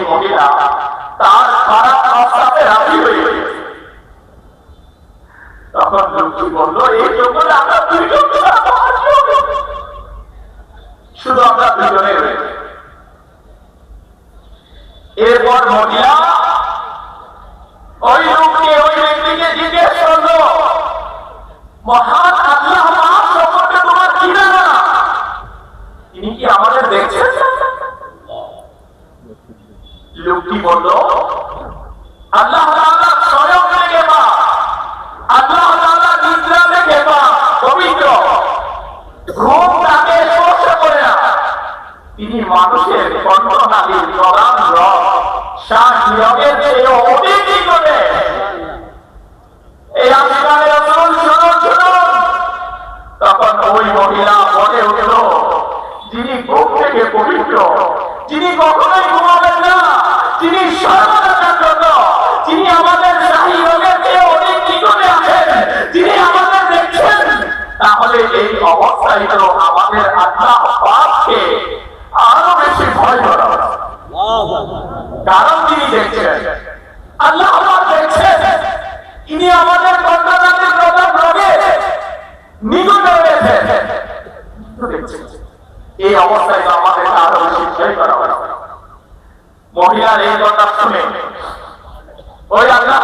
এই মহিলা তার খারাপ অবস্থাতে রাজি হয়ে গেছে। তখন লোকটি বলল, এই জঙ্গলে আমরা দুইজন শুধু আমরা দুজনে রয়েছে। এরপর মহিলা ওই লোককে, ওই ব্যক্তিকে জিজ্ঞেস করলো, মহান আল্লাহ সম্পর্কে তোমার কি জানা? তিনি কি আমাদের দেখছেন? লোকটি বলল, আল্লাহ স্বয়ং দেখে বা আল্লাহ নিদ্রা দেখে বা পবিত্র, ঘুম তাকে স্পর্শ করে না। তিনি মানুষের কণ্ঠনালীর প্রধান রব শ্বাস নিয়োগের চেয়েও অধিক করে। এই আজকালের শুনুন শুনুন শুনুন। তখন ওই মহিলা বলে উঠল, যিনি ঘুম থেকে পবিত্র, যিনি কখনোই ঘুমাবেন না, যিনি সর্বদা জাগ্রত, যিনি আমাদের শাহী রোগের চেয়ে অনেক নিকটে আছেন, যিনি আমাদের দেখছেন, তাহলে এই অবস্থায় তো আমাদের আল্লাহ পাককে আরো বেশি ভয় করা। কারণ তিনি দেখছেন, আল্লাহ পাক দেখছেন, তিনি আমাদের কণ্ঠনালীর প্রধান রোগে নিকটে রয়েছেন। এই অবস্থায় তো আমাদের আরো বেশি ভয় করা। মহিলার এই কথা শুনে ওই আল্লাহ